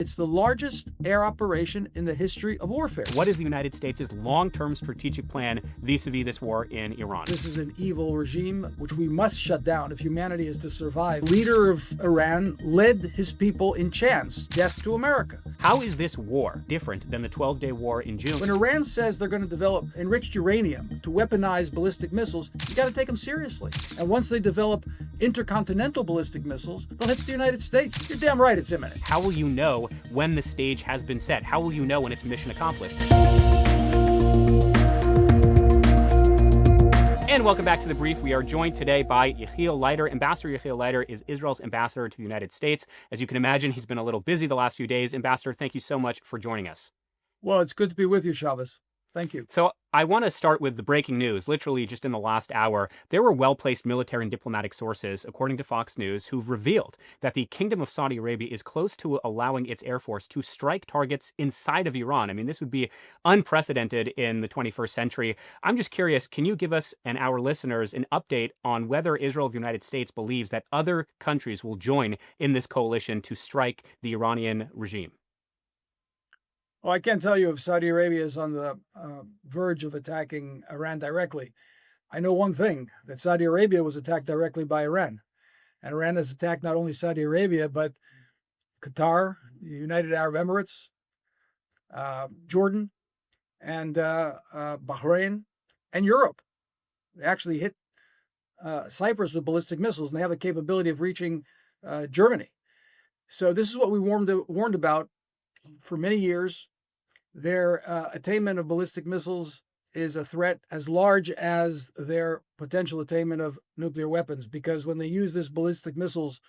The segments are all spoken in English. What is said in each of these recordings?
It's the largest air operation in the history of warfare. What is the United States' long-term strategic plan vis-a-vis this war in Iran? This is an evil regime which we must shut down if humanity is to survive. The leader of Iran led his people in chants, death to America. How is this war different than the 12-day war in June? When Iran says they're going to develop enriched uranium to weaponize ballistic missiles, you got to take them seriously. And once they develop intercontinental ballistic missiles, they'll hit the United States. You're damn right it's imminent. How will you know when the stage has been set? How will you know when it's mission accomplished? And welcome back to The Brief. We are joined today by Yechiel Leiter. Ambassador Yechiel Leiter is Israel's ambassador to the United States. As you can imagine, he's been a little busy the last few days. Ambassador, thank you so much for joining us. Well, it's good to be with you, Shabbos. Thank you. So I want to start with the breaking news. Literally just in the last hour, there were well-placed military and diplomatic sources, according to Fox News, who've revealed that the Kingdom of Saudi Arabia is close to allowing its Air Force to strike targets inside of Iran. I mean, this would be unprecedented in the 21st century. I'm just curious, can you give us and our listeners an update on whether Israel of the United States believes that other countries will join in this coalition to strike the Iranian regime? Well, I can't tell you if Saudi Arabia is on the verge of attacking Iran directly. I know one thing, that Saudi Arabia was attacked directly by Iran. And Iran has attacked not only Saudi Arabia, but Qatar, the United Arab Emirates, Jordan, and Bahrain, and Europe. They actually hit Cyprus with ballistic missiles, and they have the capability of reaching Germany. So this is what we warned about for many years. Their attainment of ballistic missiles is a threat as large as their potential attainment of nuclear weapons, because when they use these ballistic missiles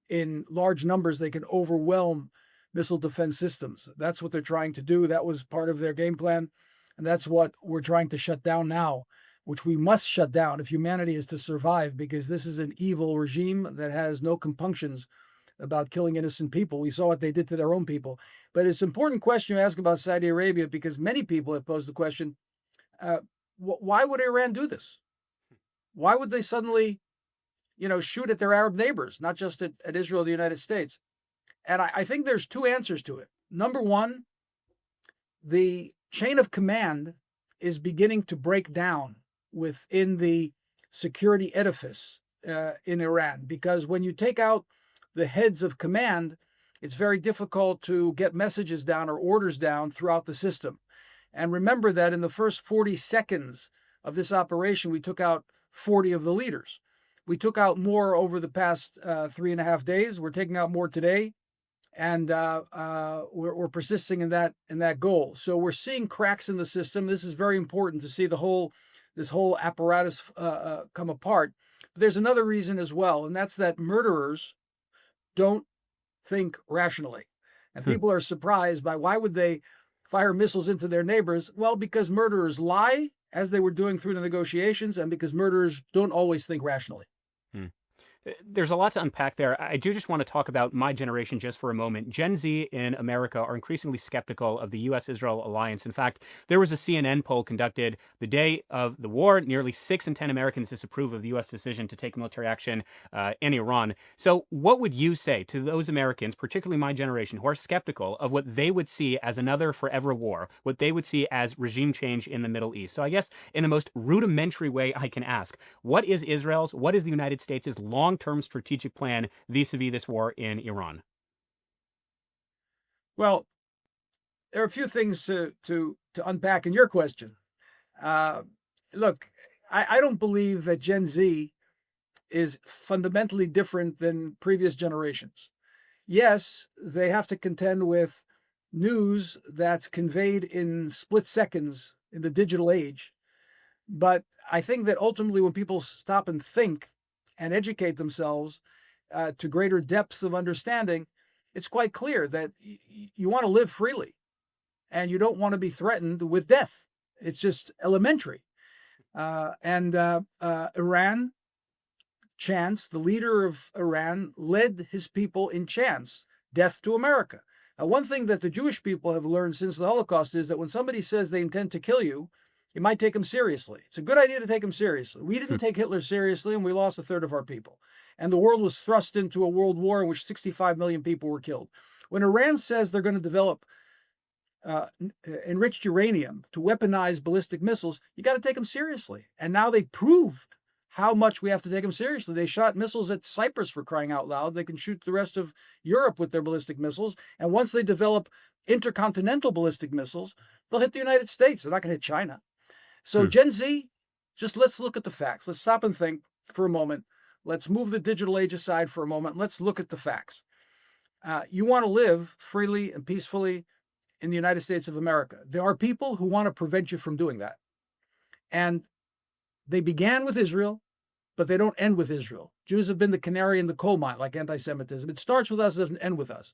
in large numbers, they can overwhelm missile defense systems. That's what they're trying to do. That was part of their game plan. And that's what we're trying to shut down now, which we must shut down if humanity is to survive, because this is an evil regime that has no compunctions about killing innocent people. We saw what they did to their own people. But it's an important question you ask about Saudi Arabia, because many people have posed the question, why would Iran do this? Why would they suddenly, shoot at their Arab neighbors, not just at Israel, the United States? And I think there's two answers to it. Number one, the chain of command is beginning to break down within the security edifice in Iran, because when you take out the heads of command, it's very difficult to get messages down or orders down throughout the system. And remember that in the first 40 seconds of this operation, we took out 40 of the leaders. We took out more over the past 3.5 days. We're taking out more today, and we're persisting in that goal. So we're seeing cracks in the system. This is very important to see this whole apparatus come apart. But there's another reason as well, and that's that murderers don't think rationally. And people are surprised by why would they fire missiles into their neighbors? Well, because murderers lie, as they were doing through the negotiations, and because murderers don't always think rationally. There's a lot to unpack there. I do just want to talk about my generation just for a moment. Gen Z in America are increasingly skeptical of the U.S.-Israel alliance. In fact, there was a CNN poll conducted the day of the war. Nearly 6 in 10 Americans disapprove of the U.S. decision to take military action in Iran. So what would you say to those Americans, particularly my generation, who are skeptical of what they would see as another forever war, what they would see as regime change in the Middle East? So I guess in the most rudimentary way I can ask, what is the United States' long-term strategic plan vis-a-vis this war in Iran? Well, there are a few things to unpack in your question. Look, I don't believe that Gen Z is fundamentally different than previous generations. Yes, they have to contend with news that's conveyed in split seconds in the digital age. But I think that ultimately when people stop and think and educate themselves to greater depths of understanding, it's quite clear that you want to live freely and you don't want to be threatened with death. It's just elementary. Iran chants, the leader of Iran led his people in chants, death to America. Now, one thing that the Jewish people have learned since the Holocaust is that when somebody says they intend to kill you, you might take them seriously. It's a good idea to take them seriously. We didn't take Hitler seriously, and we lost a third of our people. And the world was thrust into a world war in which 65 million people were killed. When Iran says they're going to develop enriched uranium to weaponize ballistic missiles, you got to take them seriously. And now they proved how much we have to take them seriously. They shot missiles at Cyprus, for crying out loud. They can shoot the rest of Europe with their ballistic missiles. And once they develop intercontinental ballistic missiles, they'll hit the United States. They're not going to hit China. So Gen Z, just let's look at the facts. Let's stop and think for a moment. Let's move the digital age aside for a moment. Let's look at the facts. You want to live freely and peacefully in the United States of America. There are people who want to prevent you from doing that. And they began with Israel, but they don't end with Israel. Jews have been the canary in the coal mine, like anti-Semitism. It starts with us, it doesn't end with us.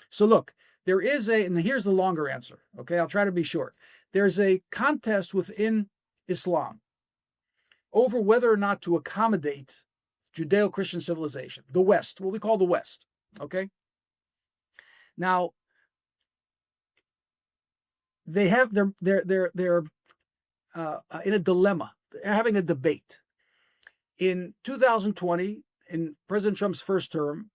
So look, there is and here's the longer answer, okay? I'll try to be short. There's a contest within Islam over whether or not to accommodate Judeo-Christian civilization, the West, what we call the West, okay? Now, they have they're in a dilemma. They're having a debate. In 2020, in President Trump's first term,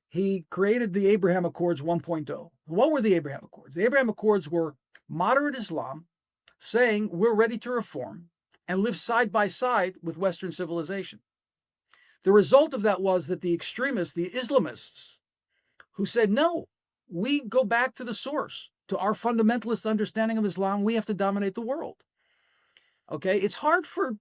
he created the Abraham Accords 1.0. What were the Abraham Accords? The Abraham Accords were moderate Islam saying we're ready to reform and live side by side with Western civilization. The result of that was that the extremists, the Islamists, who said, no, we go back to the source, to our fundamentalist understanding of Islam, we have to dominate the world. Okay, it's hard for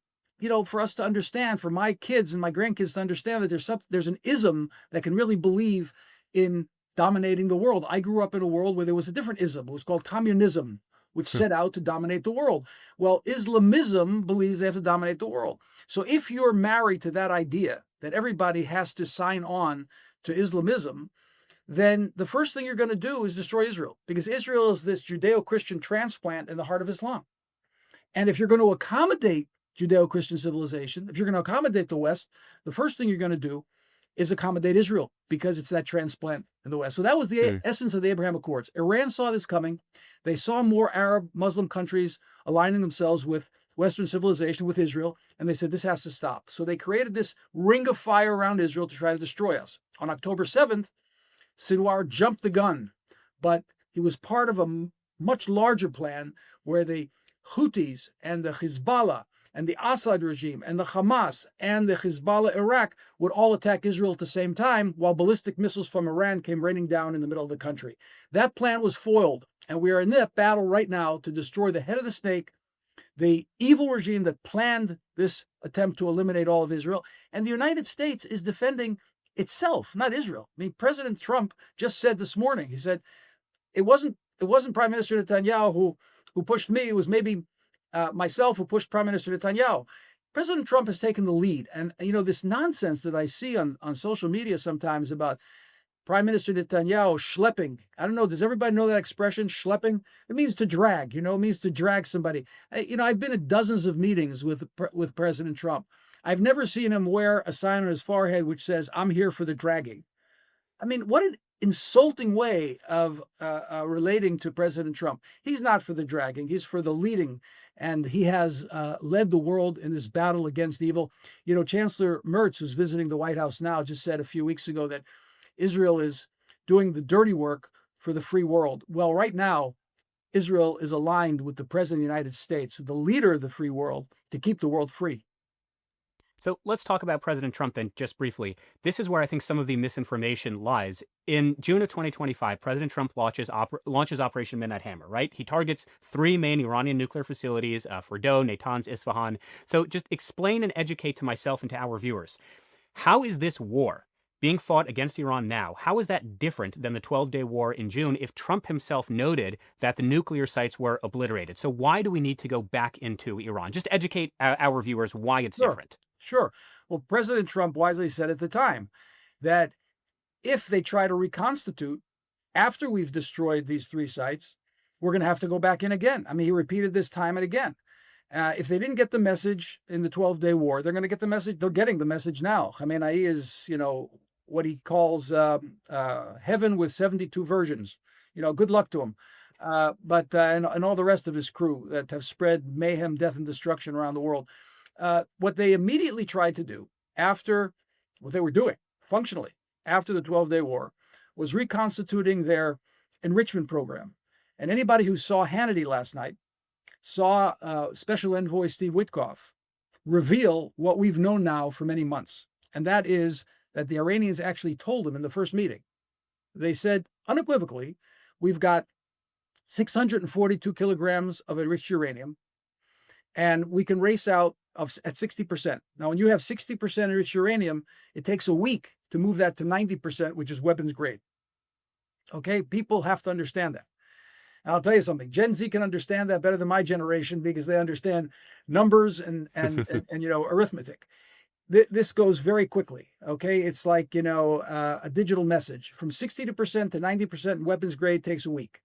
us to understand, for my kids and my grandkids to understand that there's an ism that can really believe in dominating the world. I grew up in a world where there was a different ism. It was called communism, which set out to dominate the world. Well, Islamism believes they have to dominate the world. So if you're married to that idea that everybody has to sign on to Islamism, then the first thing you're going to do is destroy Israel, because Israel is this Judeo-Christian transplant in the heart of Islam. And if you're going to accommodate Judeo-Christian civilization, if you're going to accommodate the West, the first thing you're going to do is accommodate Israel, because it's that transplant in the West. So that was the essence of the Abraham Accords. Iran saw this coming. They saw more Arab Muslim countries aligning themselves with Western civilization, with Israel, and they said this has to stop. So they created this ring of fire around Israel to try to destroy us. On October 7th, Sinwar jumped the gun, but he was part of a much larger plan where the Houthis and the Hezbollah and the Assad regime and the Hamas and the Hezbollah Iraq would all attack Israel at the same time, while ballistic missiles from Iran came raining down in the middle of the country. That plan was foiled, and we are in that battle right now to destroy the head of the snake, the evil regime that planned this attempt to eliminate all of Israel. And the United States is defending itself, not Israel. I mean, President Trump just said this morning, he said, it wasn't Prime Minister Netanyahu who pushed me, it was maybe myself who pushed Prime Minister Netanyahu. President Trump has taken the lead. And, this nonsense that I see on social media sometimes about Prime Minister Netanyahu schlepping. I don't know, does everybody know that expression, schlepping? It means to drag, it means to drag somebody. I've been at dozens of meetings with President Trump. I've never seen him wear a sign on his forehead which says, I'm here for the dragging. I mean, what an insulting way of relating to President Trump. He's not for the dragging, he's for the leading. And he has led the world in this battle against evil. Chancellor Merz, who's visiting the White House now, just said a few weeks ago that Israel is doing the dirty work for the free world. Well, right now, Israel is aligned with the President of the United States, the leader of the free world, to keep the world free. So let's talk about President Trump then, just briefly. This is where I think some of the misinformation lies. In June of 2025, President Trump launches Operation Midnight Hammer, right? He targets 3 main Iranian nuclear facilities, Fordow, Natanz, Isfahan. So just explain and educate to myself and to our viewers. How is this war being fought against Iran now? How is that different than the 12-day war in June if Trump himself noted that the nuclear sites were obliterated? So why do we need to go back into Iran? Just educate our viewers why it's different. Sure. Well, President Trump wisely said at the time that if they try to reconstitute after we've destroyed these 3 sites, we're going to have to go back in again. I mean, he repeated this time and again. If they didn't get the message in the 12-day war, they're going to get the message. They're getting the message now. Khamenei is, what he calls heaven with 72 versions. Good luck to him. And all the rest of his crew that have spread mayhem, death, and destruction around the world. What they immediately tried to do after what they were doing functionally after the 12-day war was reconstituting their enrichment program. And anybody who saw Hannity last night saw Special Envoy Steve Witkoff reveal what we've known now for many months. And that is that the Iranians actually told him in the first meeting. They said unequivocally, we've got 642 kilograms of enriched uranium, and we can race out at 60%. Now, when you have 60% enriched uranium, it takes a week to move that to 90%, which is weapons grade. Okay, people have to understand that. And I'll tell you something, Gen Z can understand that better than my generation because they understand numbers and arithmetic. This goes very quickly. Okay, it's like a digital message from 60% to 90% in weapons grade takes a week.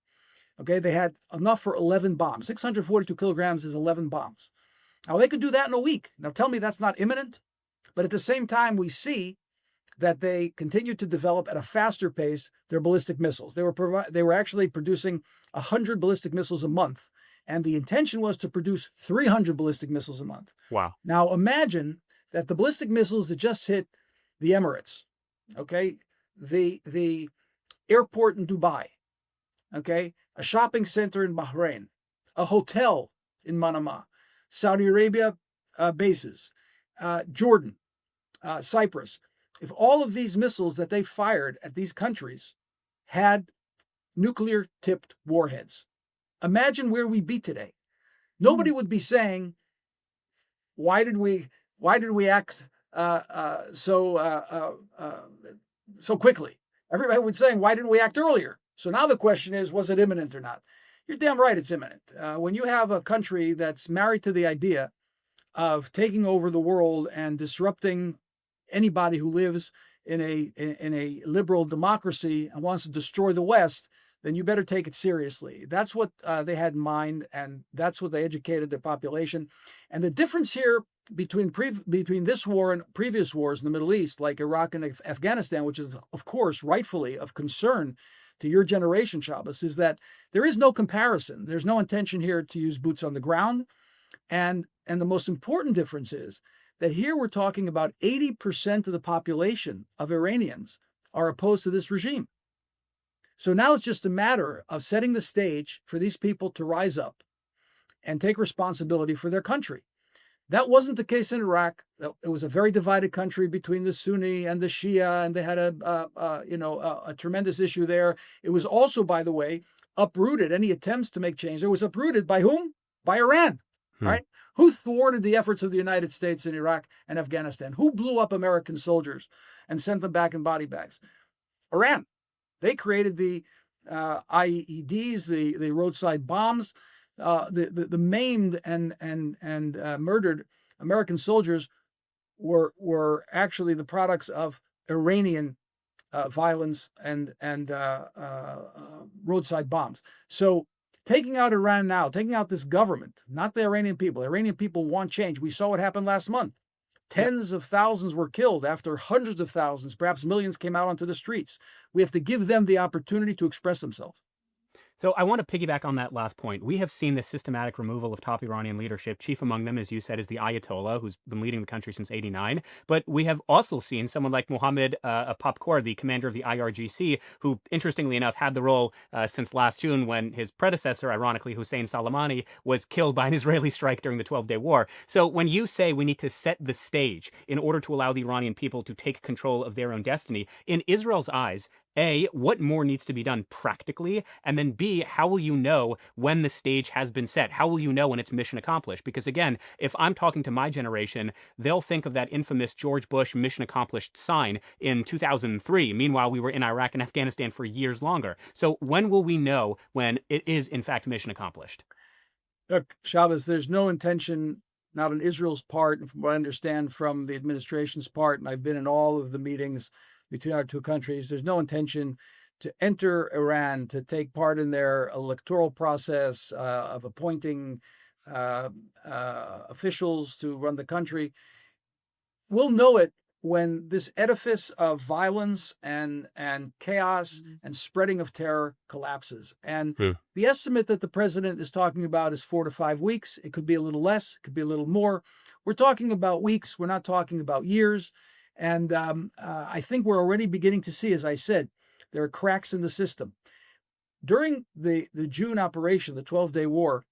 Okay, they had enough for 11 bombs. 642 kilograms is 11 bombs. Now they could do that in a week. Now tell me that's not imminent. But at the same time, we see that they continue to develop at a faster pace their ballistic missiles. They were actually producing 100 ballistic missiles a month, and the intention was to produce 300 ballistic missiles a month. Wow. Now imagine that the ballistic missiles that just hit the Emirates, okay, the airport in Dubai, okay, a shopping center in Bahrain, a hotel in Manama, Saudi Arabia bases, Jordan, Cyprus. If all of these missiles that they fired at these countries had nuclear-tipped warheads, imagine where we'd be today. Nobody would be saying, "Why did we act so quickly?" Everybody would say, "Why didn't we act earlier?" So now the question is, was it imminent or not? You're damn right it's imminent. When you have a country that's married to the idea of taking over the world and disrupting anybody who lives in a liberal democracy and wants to destroy the West, then you better take it seriously. That's what they had in mind, and that's what they educated their population. And the difference here between this war and previous wars in the Middle East, like Iraq and Afghanistan, which is, of course, rightfully of concern to your generation, Shabbos, is that there is no comparison. There's no intention here to use boots on the ground. And the most important difference is that here we're talking about 80% of the population of Iranians are opposed to this regime. So now it's just a matter of setting the stage for these people to rise up and take responsibility for their country. That wasn't the case in Iraq. It was a very divided country between the Sunni and the Shia, and they had a tremendous issue there. It was also, by the way, uprooted. Any attempts to make change, it was uprooted by whom? By Iran. Right? Who thwarted the efforts of the United States in Iraq and Afghanistan? Who blew up American soldiers and sent them back in body bags? Iran. They created the IEDs, the roadside bombs. The maimed and murdered American soldiers were actually the products of Iranian violence and roadside bombs. So taking out Iran now, taking out this government, not the Iranian people. The Iranian people want change. We saw what happened last month. Tens of thousands were killed after hundreds of thousands, perhaps millions, came out onto the streets. We have to give them the opportunity to express themselves. So I want to piggyback on that last point. We have seen the systematic removal of top Iranian leadership. Chief among them, as you said, is the Ayatollah, who's been leading the country since '89. But we have also seen someone like Mohammad Popkour, the commander of the IRGC, who, interestingly enough, had the role since last June when his predecessor, ironically, Hussein Salamani, was killed by an Israeli strike during the 12-day war. So when you say we need to set the stage in order to allow the Iranian people to take control of their own destiny, in Israel's eyes, A, what more needs to be done practically? And then B, how will you know when the stage has been set? How will you know when it's mission accomplished? Because again, if I'm talking to my generation, they'll think of that infamous George Bush mission accomplished sign in 2003. Meanwhile, we were in Iraq and Afghanistan for years longer. So when will we know when it is in fact mission accomplished? Look, Shabbos, there's no intention, not on Israel's part, and from what I understand from the administration's part, and I've been in all of the meetings between our two countries, there's no intention to enter Iran, to take part in their electoral process of appointing officials to run the country. We'll know it when this edifice of violence and chaos and spreading of terror collapses. And the estimate that the president is talking about is 4 to 5 weeks. It could be a little less, it could be a little more. We're talking about weeks. We're not talking about years. And I think we're already beginning to see, as I said, There are cracks in the system. During the June operation, the 12-day war,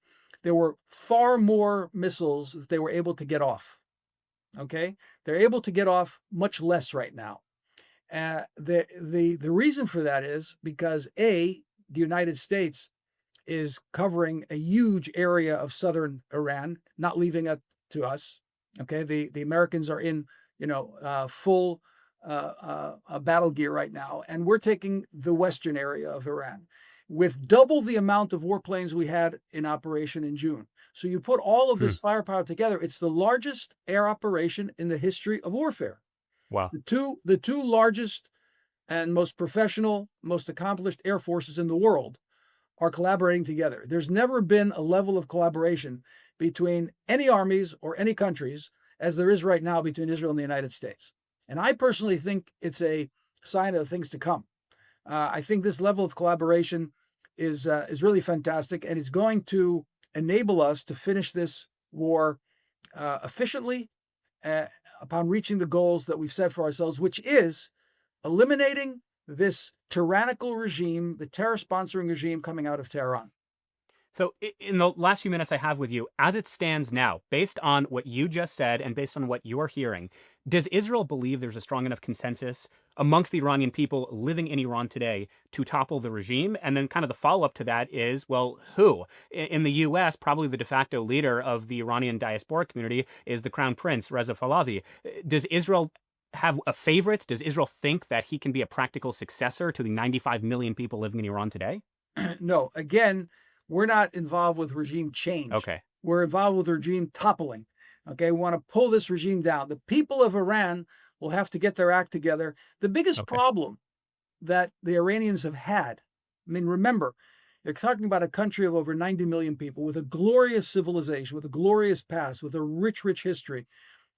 there were far more missiles that they were able to get off. Okay, they're able to get off much less right now. The reason for that is because the United States is covering a huge area of southern Iran, not leaving it to us. Okay, the Americans are in full battle gear right now, and we're taking the western area of Iran with double the amount of warplanes we had in operation in June. So you put all of this firepower together, it's the largest air operation in the history of warfare. Wow. The two largest and most professional, most accomplished air forces in the world are collaborating together. There's never been a level of collaboration between any armies or any countries as there is right now between Israel and the United States. And I personally think it's a sign of things to come. I think this level of collaboration is really fantastic, and it's going to enable us to finish this war efficiently upon reaching the goals that we've set for ourselves, which is eliminating this tyrannical regime, the terror sponsoring regime coming out of Tehran. So in the last few minutes I have with you, as it stands now, based on what you just said and based on what you're hearing, does Israel believe there's a strong enough consensus amongst the Iranian people living in Iran today to topple the regime? And then kind of the follow-up to that is, well, who? In the U.S., probably the de facto leader of the Iranian diasporic community is the Crown Prince, Reza Pahlavi. Does Israel have a favorite? Does Israel think that he can be a practical successor to the 95 million people living in Iran today? No, again, we're not involved with regime change. Okay. We're involved with regime toppling. Okay, we want to pull this regime down. The people of Iran will have to get their act together. The biggest problem that the Iranians have had, I mean, remember, they're talking about a country of over 90 million people with a glorious civilization, with a glorious past, with a rich, rich history.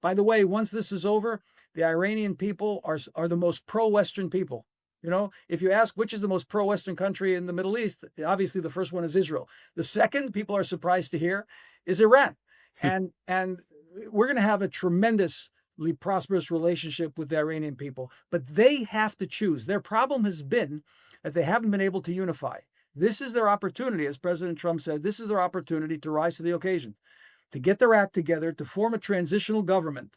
By the way, once this is over, the Iranian people are the most pro-Western people. You know, if you ask which is the most pro-Western country in the Middle East, obviously the first one is Israel. The second, people are surprised to hear, is Iran. And we're going to have a tremendously prosperous relationship with the Iranian people, but they have to choose. Their problem has been that they haven't been able to unify. This is their opportunity, as President Trump said, this is their opportunity to rise to the occasion, to get their act together, to form a transitional government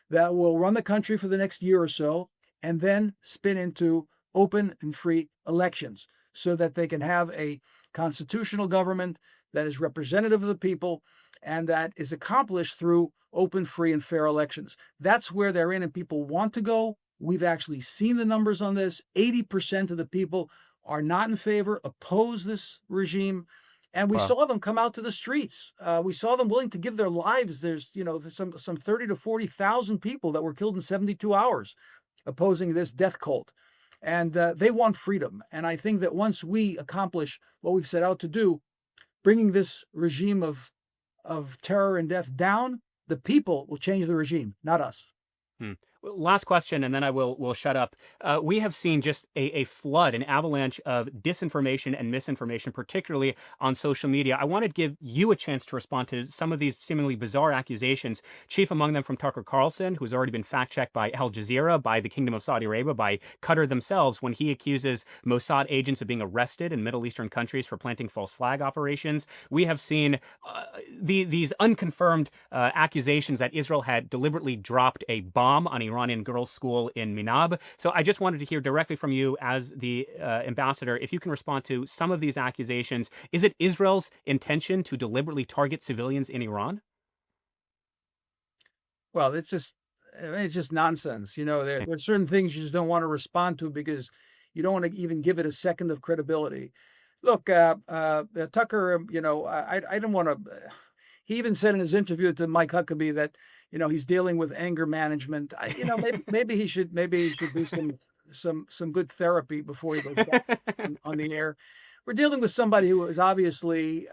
that will run the country for the next year or so, and then spin into open and free elections so that they can have a constitutional government that is representative of the people and that is accomplished through open, free, and fair elections. That's where the Iranian people want to go. We've actually seen the numbers on this. 80% of the people are not in favor, oppose this regime. And we saw them come out to the streets. We saw them willing to give their lives. There's some 30 to 40,000 people that were killed in 72 hours opposing this death cult. And they want freedom. And I think that once we accomplish what we've set out to do, bringing this regime of terror and death down, the people will change the regime, not us. Last question, and then I will shut up. We have seen just a flood, an avalanche of disinformation and misinformation, particularly on social media. I want to give you a chance to respond to some of these seemingly bizarre accusations, chief among them from Tucker Carlson, who's already been fact-checked by Al Jazeera, by the Kingdom of Saudi Arabia, by Qatar themselves, when he accuses Mossad agents of being arrested in Middle Eastern countries for planting false flag operations. We have seen these unconfirmed accusations that Israel had deliberately dropped a bomb on Iranian girls' school in Minab. So I just wanted to hear directly from you as the ambassador, if you can respond to some of these accusations. Is it Israel's intention to deliberately target civilians in Iran? Well, it's just nonsense. There are certain things you just don't want to respond to because you don't want to even give it a second of credibility. Look, Tucker, I don't want to. He even said in his interview to Mike Huckabee that he's dealing with anger management. Maybe he should do some good therapy before he goes back on the air. We're dealing with somebody who is obviously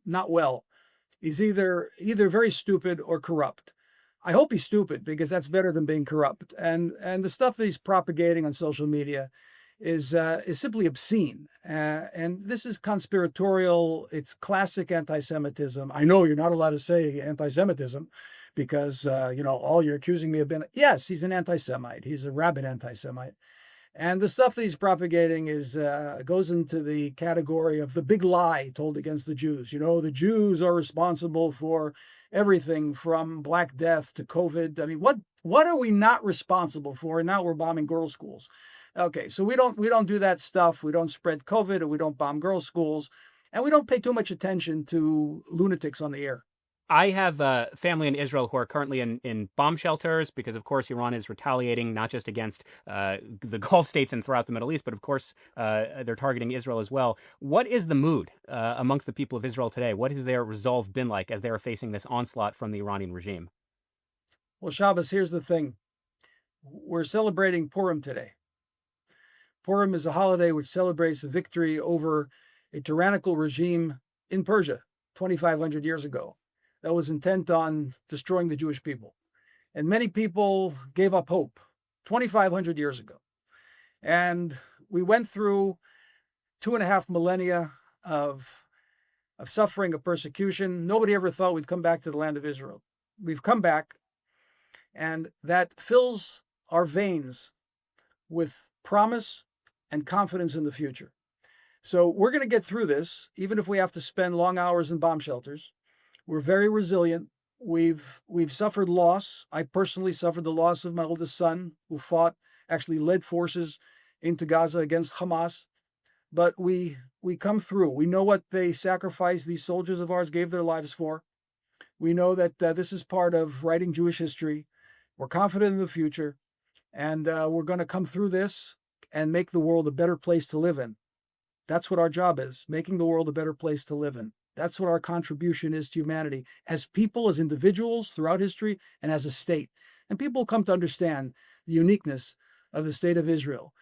not well. He's either very stupid or corrupt. I hope he's stupid because that's better than being corrupt. And the stuff that he's propagating on social media is simply obscene. And this is conspiratorial. It's classic anti-Semitism. I know you're not allowed to say anti-Semitism because, all you're accusing me of being. Yes, he's an anti-Semite. He's a rabid anti-Semite. And the stuff that he's propagating is goes into the category of the big lie told against the Jews. You know, the Jews are responsible for everything from Black Death to COVID. I mean, what are we not responsible for? And now we're bombing girls' schools. Okay, so we don't do that stuff. We don't spread COVID, and we don't bomb girls' schools, and we don't pay too much attention to lunatics on the air. I have family in Israel who are currently in bomb shelters because, of course, Iran is retaliating not just against the Gulf states and throughout the Middle East, but, of course, they're targeting Israel as well. What is the mood amongst the people of Israel today? What has their resolve been like as they are facing this onslaught from the Iranian regime? Well, Shabbos, here's the thing. We're celebrating Purim today. Purim is a holiday which celebrates the victory over a tyrannical regime in Persia 2,500 years ago that was intent on destroying the Jewish people. And many people gave up hope 2,500 years ago. And we went through 2.5 millennia of suffering, of persecution. Nobody ever thought we'd come back to the land of Israel. We've come back, and that fills our veins with promise and confidence in the future. So we're going to get through this, even if we have to spend long hours in bomb shelters. We're very resilient. We've suffered loss. I personally suffered the loss of my oldest son, who actually led forces into Gaza against Hamas. But we come through. We know what they sacrificed, these soldiers of ours gave their lives for. We know that this is part of writing Jewish history. We're confident in the future, and we're going to come through this and make the world a better place to live in. That's what our job is, making the world a better place to live in. That's what our contribution is to humanity, as people, as individuals throughout history, and as a state. And people come to understand the uniqueness of the state of Israel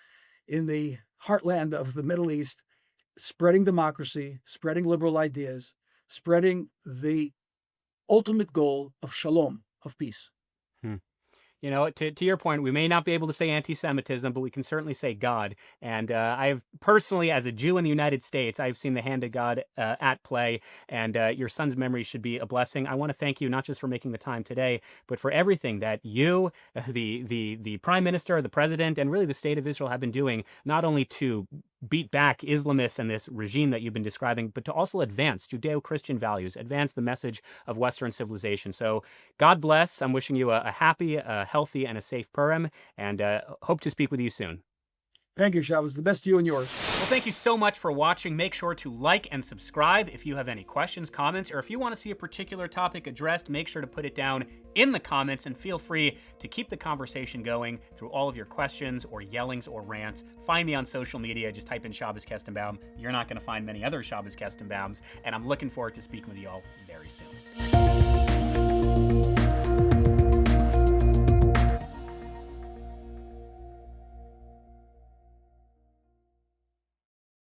in the heartland of the Middle East, spreading democracy, spreading liberal ideas, spreading the ultimate goal of shalom, of peace. You know, to your point, we may not be able to say anti-Semitism, but we can certainly say God. And I've personally, as a Jew in the United States, I've seen the hand of God at play, and your son's memory should be a blessing. I want to thank you not just for making the time today, but for everything that you, the Prime Minister, the President, and really the state of Israel have been doing, not only to beat back Islamists and this regime that you've been describing, but to also advance Judeo-Christian values, advance the message of Western civilization. So God bless. I'm wishing you a happy, a healthy, and a safe Purim, and hope to speak with you soon. Thank you, Shabbos. The best to you and yours. Well, thank you so much for watching. Make sure to like and subscribe. If you have any questions, comments, or if you want to see a particular topic addressed, make sure to put it down in the comments, and feel free to keep the conversation going through all of your questions or yellings or rants. Find me on social media. Just type in Shabbos Kestenbaum. You're not going to find many other Shabbos Kestenbaums, and I'm looking forward to speaking with you all very soon.